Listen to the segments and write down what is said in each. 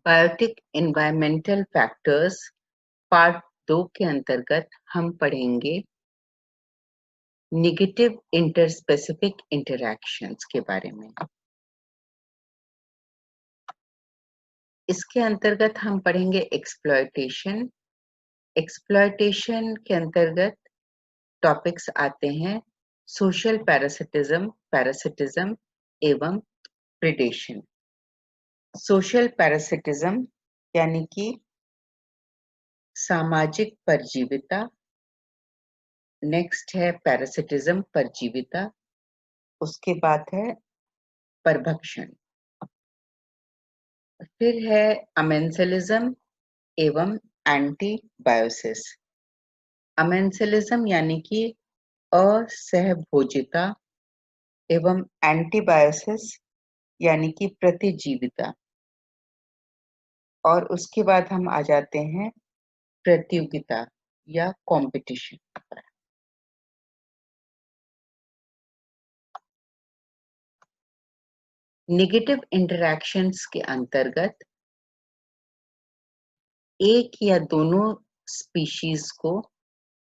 Biotic environmental factors part 2 के अंतर्गत हम पढ़ेंगे नेगेटिव इंटरस्पेसिफिक इंटरैक्शंस के बारे में। इसके अंतर्गत हम पढ़ेंगे एक्सप्लॉयटेशन। एक्सप्लॉयटेशन के अंतर्गत टॉपिक्स आते हैं सोशल पैरासिटिज्म एवं प्रेडेशन। सोशल पैरासिटिज्म यानी कि सामाजिक परजीविता। नेक्स्ट है पैरासिटिज्म परजीविता। उसके बाद है परभक्षण। फिर है अमेंसलिज्म एवं एंटीबायोसिस। अमेंसलिज्म यानी कि असहभोजिता एवं एंटीबायोसिस यानी कि प्रतिजीविता। और उसके बाद हम आ जाते हैं प्रतियोगिता या कंपटीशन पर। नेगेटिव इंटरैक्शंस के अंतर्गत एक या दोनों स्पीशीज को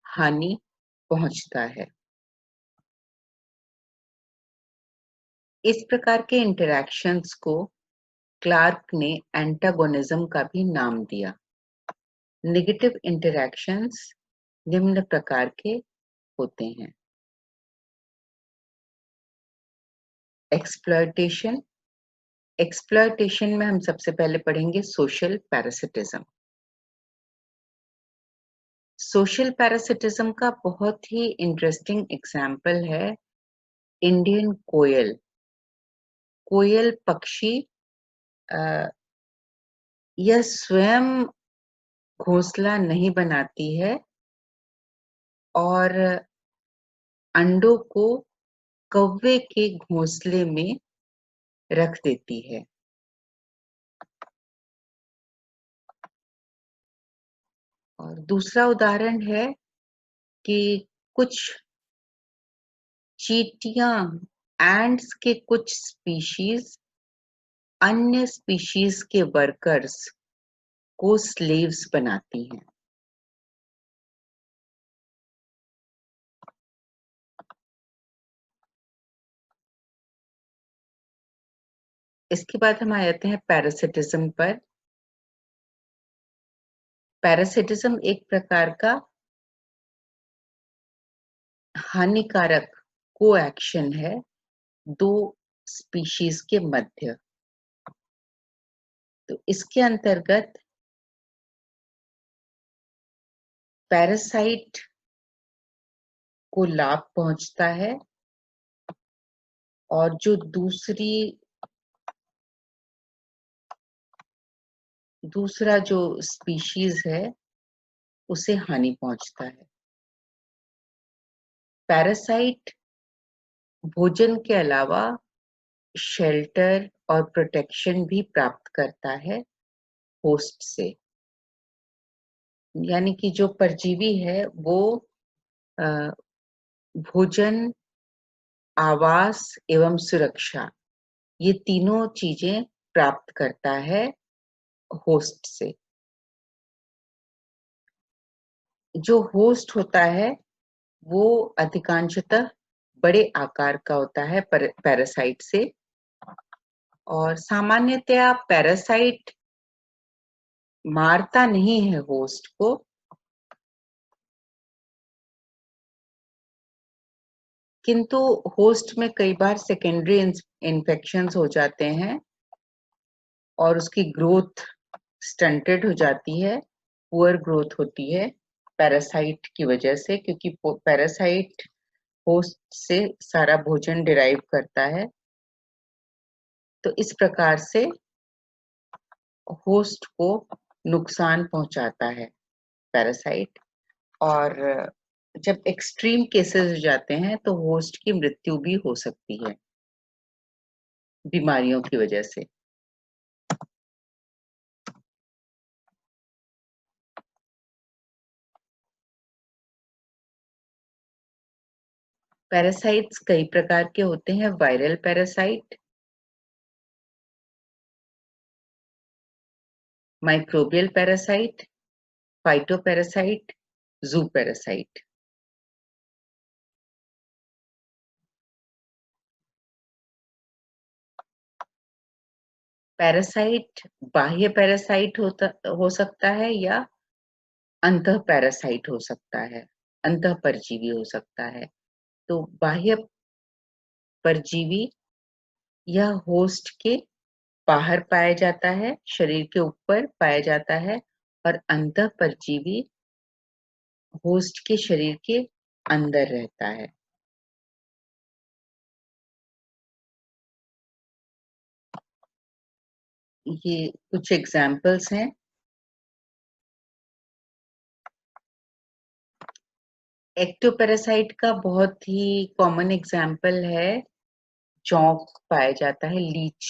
हानि पहुंचता है। इस प्रकार के इंटरैक्शंस को क्लार्क ने एंटागोनिज्म का भी नाम दिया। नेगेटिव इंटरैक्शंस निम्न प्रकार के होते हैं। एक्सप्लॉयटेशन। एक्सप्लॉयटेशन में हम सबसे पहले पढ़ेंगे सोशल पैरासिटिज्म। सोशल पैरासिटिज्म का बहुत ही इंटरेस्टिंग एग्जाम्पल है इंडियन कोयल। कोयल पक्षी यह स्वयं घोंसला नहीं बनाती है और अंडों को कौवे के घोंसले में रख देती है। और दूसरा उदाहरण है कि कुछ चींटियां एंड्स के कुछ स्पीशीज अन्य स्पीशीज के वर्कर्स को स्लेव्स बनाती हैं। इसके बाद हम आ जाते हैं पैरासिटिज्म पर। पैरासिटिज्म एक प्रकार का हानिकारक कोएक्शन है दो स्पीशीज के मध्य। तो इसके अंतर्गत पैरासाइट को लाभ पहुंचता है और जो दूसरा जो स्पीशीज है उसे हानि पहुंचता है। पैरासाइट भोजन के अलावा शेल्टर और प्रोटेक्शन भी प्राप्त करता है होस्ट से। यानी कि जो परजीवी है वो भोजन, आवास एवं सुरक्षा ये तीनों चीजें प्राप्त करता है होस्ट से। जो होस्ट होता है वो अधिकांशतः बड़े आकार का होता है पैरासाइट से। और सामान्यतया पैरासाइट मारता नहीं है होस्ट को, किंतु होस्ट में कई बार सेकेंडरी इन्फेक्शंस हो जाते हैं और उसकी ग्रोथ स्टंटेड हो जाती है, पुअर ग्रोथ होती है पैरासाइट की वजह से, क्योंकि पैरासाइट होस्ट से सारा भोजन डिराइव करता है। तो इस प्रकार से होस्ट को नुकसान पहुंचाता है पैरासाइट। और जब एक्सट्रीम केसेस हो जाते हैं तो होस्ट की मृत्यु भी हो सकती है बीमारियों की वजह से। पैरासाइट्स कई प्रकार के होते हैं। वायरल पैरासाइट, माइक्रोबियल पैरासाइट, फाइटोपैरासाइट, जू पैरासाइट। पैरासाइट बाह्य पैरासाइट हो सकता है या अंतः पैरासाइट हो सकता है, अंतः परजीवी हो सकता है। तो बाह्य परजीवी यह होस्ट के बाहर पाया जाता है, शरीर के ऊपर पाया जाता है, और अंतः परजीवी होस्ट के शरीर के अंदर रहता है। ये कुछ एग्जाम्पल्स हैं। एक्टोपैरासाइट का बहुत ही कॉमन एग्जाम्पल है, चौक पाया जाता है, लीच।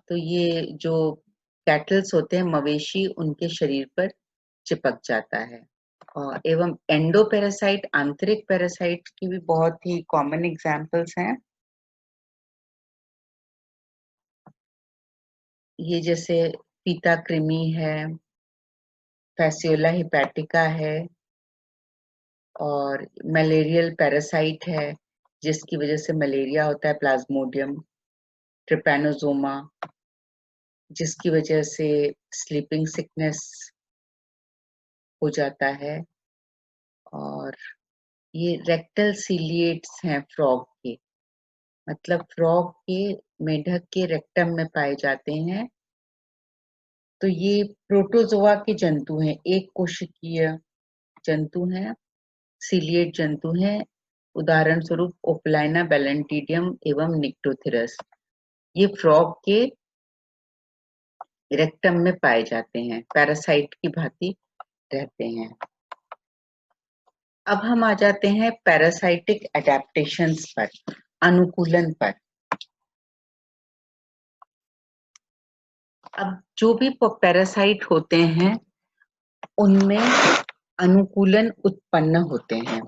तो ये जो कैटल्स होते हैं, मवेशी, उनके शरीर पर चिपक जाता है। और एवं एंडोपैरासाइट, आंतरिक पैरासाइट की भी बहुत ही कॉमन एग्जाम्पल्स हैं। ये जैसे पीता कृमि है, फैसियोला हिपैटिका है, और मलेरियल पैरासाइट है, जिसकी वजह से मलेरिया होता है, प्लाज्मोडियम, ट्रिपैनोसोमा, जिसकी वजह से स्लीपिंग सिकनेस हो जाता है। और ये रेक्टल सीलिएट्स हैं फ्रॉग के, मतलब फ्रॉग के, मेढक के रेक्टम में पाए जाते हैं। तो ये प्रोटोजोआ के जंतु हैं, एक कोशिकीय जंतु हैं, सीलिएट जंतु हैं। उदाहरण स्वरूप ओपलाइना बैलेंटिडियम एवं निक्टोथिरस, ये फ्रॉग के रेक्टम में पाए जाते हैं, पैरासाइट की भांति रहते हैं। अब हम आ जाते हैं पैरासाइटिक एडेप्टेशंस पर, अनुकूलन पर। अब जो भी पैरासाइट होते हैं उनमें अनुकूलन उत्पन्न होते हैं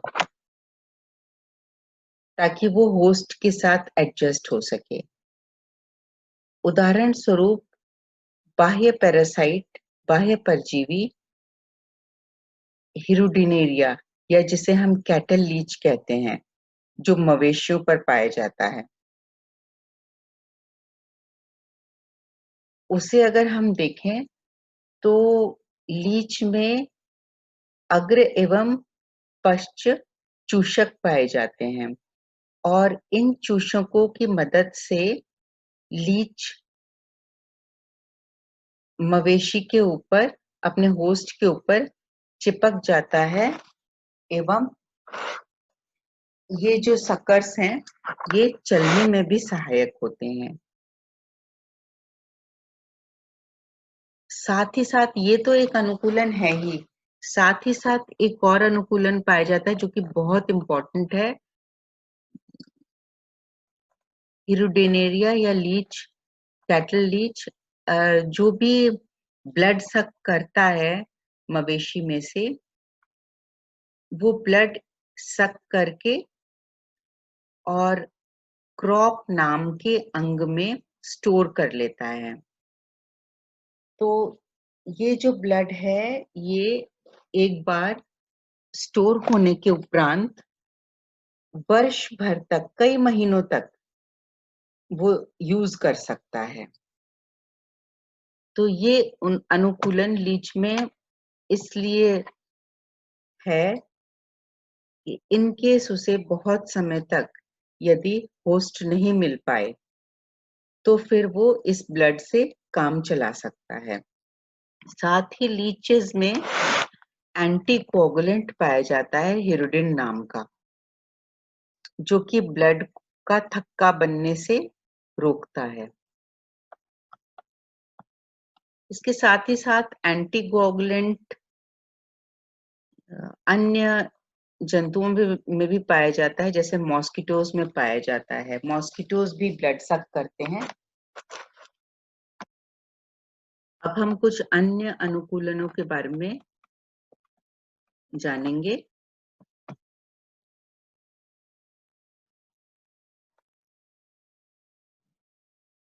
ताकि वो होस्ट के साथ एडजस्ट हो सके। उदाहरण स्वरूप बाह्य पैरासाइट, बाह्य परजीवी हिरुडिनेरिया, या जिसे हम कैटल लीच कहते हैं, जो मवेशियों पर पाया जाता है, उसे अगर हम देखें तो लीच में अग्र एवं पश्च चूषक पाए जाते हैं, और इन चूषकों की मदद से लीच मवेशी के ऊपर, अपने होस्ट के ऊपर चिपक जाता है, एवं ये जो सकर्स हैं ये चलने में भी सहायक होते हैं। साथ ही साथ ये तो एक अनुकूलन है ही, साथ ही साथ एक और अनुकूलन पाया जाता है जो कि बहुत इंपॉर्टेंट है। हिरुडेनेरिया या लीच, कैटल लीच, जो भी ब्लड सक करता है मवेशी में से, वो ब्लड सक करके और क्रॉप नाम के अंग में स्टोर कर लेता है। तो ये जो ब्लड है ये एक बार स्टोर होने के उपरांत वर्ष भर तक, कई महीनों तक वो यूज कर सकता है। तो ये उन अनुकूलन लीच में इसलिए है कि इन केस उसे बहुत समय तक यदि होस्ट नहीं मिल पाए तो फिर वो इस ब्लड से काम चला सकता है। साथ ही लीचेस में एंटीकोगुलेंट पाया जाता है, हिरुडिन नाम का, जो कि ब्लड का थक्का बनने से रोकता है। इसके साथ ही साथ एंटीकोगुलेंट अन्य जंतुओं में भी पाया जाता है, जैसे मॉस्किटोज में पाया जाता है। मॉस्किटोज भी ब्लड सक करते हैं। अब हम कुछ अन्य अनुकूलनों के बारे में जानेंगे।